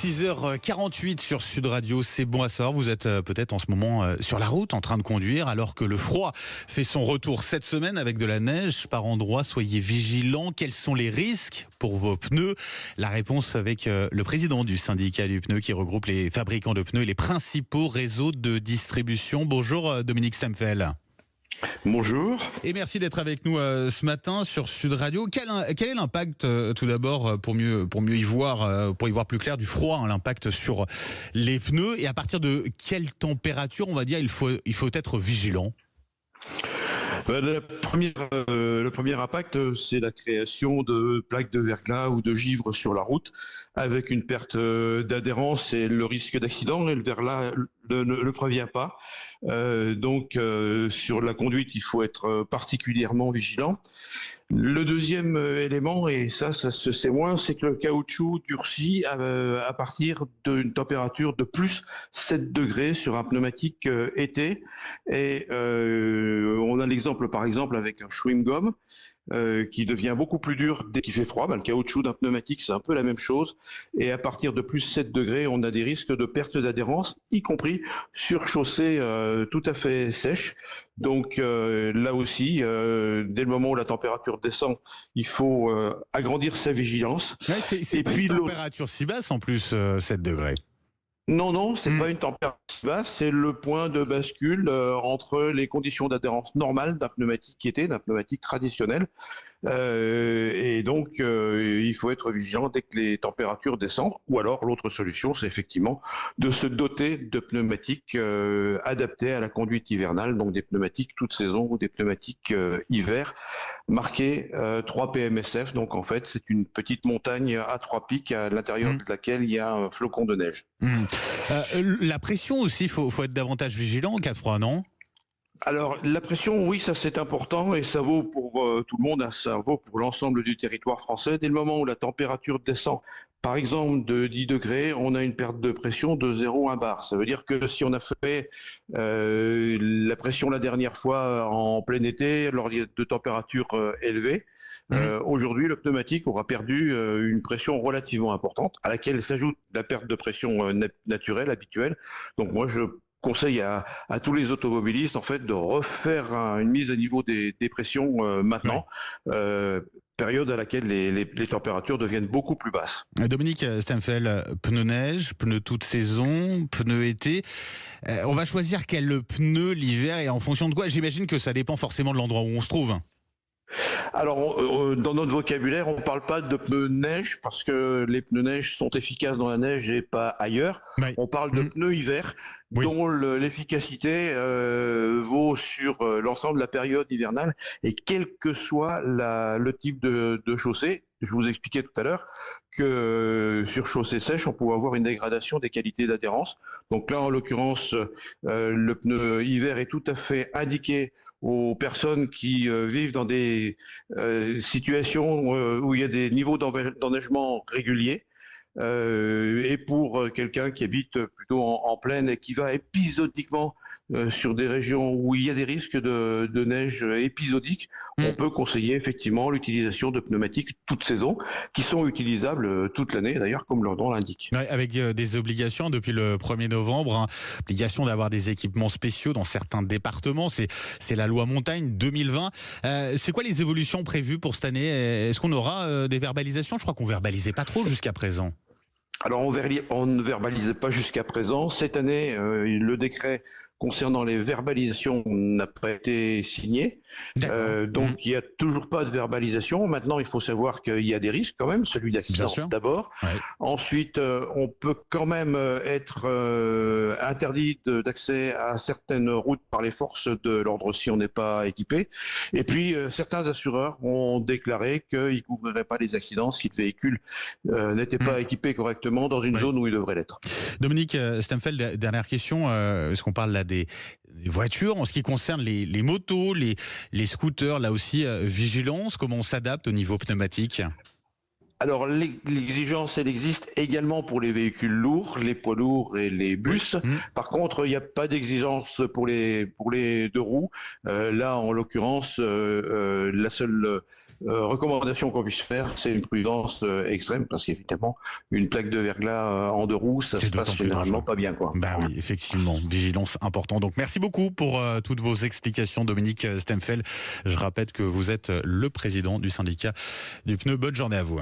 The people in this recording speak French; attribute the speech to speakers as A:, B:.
A: 6h48 sur Sud Radio, c'est bon à savoir. Vous êtes peut-être en ce moment sur la route en train de conduire alors que le froid fait son retour cette semaine avec de la neige par endroits. Soyez vigilants. Quels sont les risques pour vos pneus? La réponse avec le président du syndicat du pneu qui regroupe les fabricants de pneus et les principaux réseaux de distribution. Bonjour Dominique Stemfel.
B: Bonjour.
A: Et merci d'être avec nous ce matin sur Sud Radio. Quel est l'impact, tout d'abord, pour y voir plus clair, du froid, l'impact sur les pneus, et à partir de quelle température, on va dire, il faut être vigilant?
B: Le premier impact, c'est la création de plaques de verglas ou de givre sur la route, avec une perte d'adhérence et le risque d'accident. Et le verglas ne prévient pas. Donc, sur la conduite, il faut être particulièrement vigilant. Le deuxième élément, et ça se sait moins, c'est que le caoutchouc durcit à partir d'une température de plus 7 degrés sur un pneumatique été. Et on a l'exemple, par exemple, avec un chewing-gum qui devient beaucoup plus dur dès qu'il fait froid. Le caoutchouc d'un pneumatique, c'est un peu la même chose. Et à partir de plus 7 degrés, on a des risques de perte d'adhérence, y compris sur chaussée tout à fait sèche. Donc là aussi, dès le moment où la température descend, il faut agrandir sa vigilance.
A: Ouais, c'est pas une température si basse en plus, 7 degrés.
B: Non, c'est pas une température basse, c'est le point de bascule entre les conditions d'adhérence normales d'un pneumatique été, d'un pneumatique traditionnel. Et donc, il faut être vigilant dès que les températures descendent. Ou alors, l'autre solution, c'est effectivement de se doter de pneumatiques adaptés à la conduite hivernale, donc des pneumatiques toute saison ou des pneumatiques hiver, marqués 3 PMSF. Donc, en fait, c'est une petite montagne à 3 pics à l'intérieur de laquelle il y a un flocon de neige.
A: La pression aussi, il faut être davantage vigilant en cas de froid, non?
B: Alors, la pression, oui, ça c'est important et ça vaut pour tout le monde, ça vaut pour l'ensemble du territoire français. Dès le moment où la température descend, par exemple, de 10 degrés, on a une perte de pression de 0,1 bar. Ça veut dire que si on a fait la pression la dernière fois en plein été, lors de températures élevées, aujourd'hui, le pneumatique aura perdu une pression relativement importante, à laquelle s'ajoute la perte de pression naturelle, habituelle. Donc moi, je conseille à tous les automobilistes en fait de refaire une mise à niveau des pressions maintenant, période à laquelle les températures deviennent beaucoup plus basses.
A: Dominique Stemfel, pneu neige, pneu toute saison, pneu été. On va choisir quel pneu l'hiver et en fonction de quoi? J'imagine que ça dépend forcément de l'endroit où on se trouve.
B: Alors, dans notre vocabulaire, on ne parle pas de pneus neige parce que les pneus neige sont efficaces dans la neige et pas ailleurs.
A: Oui.
B: On parle de pneus hiver dont l'efficacité vaut sur l'ensemble de la période hivernale et quel que soit le type de chaussée. Je vous expliquais tout à l'heure que sur chaussée sèche, on pouvait avoir une dégradation des qualités d'adhérence. Donc là, en l'occurrence, le pneu hiver est tout à fait indiqué aux personnes qui vivent dans des situations où il y a des niveaux d'enneigement réguliers. Et pour quelqu'un qui habite plutôt en plaine et qui va épisodiquement sur des régions où il y a des risques de neige épisodique, on peut conseiller effectivement l'utilisation de pneumatiques toute saison qui sont utilisables toute l'année d'ailleurs comme leur nom l'indique.
A: Ouais, avec des obligations depuis le 1er novembre, obligation d'avoir des équipements spéciaux dans certains départements, c'est la loi montagne 2020. C'est quoi les évolutions prévues pour cette année? Est-ce qu'on aura des verbalisations? Je crois qu'on verbalisait pas trop jusqu'à présent.
B: Alors on ne verbalisait pas jusqu'à présent. Cette année, le décret concernant les verbalisations n'a pas été signé. Donc il n'y a toujours pas de verbalisation. Maintenant, il faut savoir qu'il y a des risques quand même, celui d'accident d'abord. Ouais. Ensuite, on peut quand même être interdit d'accès à certaines routes par les forces de l'ordre si on n'est pas équipé. Et puis, certains assureurs ont déclaré qu'ils ne couvriraient pas les accidents si le véhicule n'était pas équipé correctement dans une zone où il devrait l'être.
A: Dominique Stemfel, dernière question. Est-ce qu'on parle là des voitures? En ce qui concerne les motos, les scooters, là aussi, vigilance, comment on s'adapte au niveau pneumatique?
B: Alors l'exigence, elle existe également pour les véhicules lourds, les poids lourds et les
A: Oui.
B: bus. Par contre, il n'y a pas d'exigence pour les deux roues. Là, en l'occurrence, la seule recommandation qu'on puisse faire, c'est une prudence extrême, parce qu'évidemment, une plaque de verglas en deux roues, ça
A: C'est
B: se passe
A: d'autant plus
B: généralement
A: dangereux.
B: pas bien, quoi.
A: Bah oui, effectivement, vigilance important. Donc merci beaucoup pour toutes vos explications, Dominique Stemfel. Je rappelle que vous êtes le président du syndicat du pneu. Bonne journée à vous.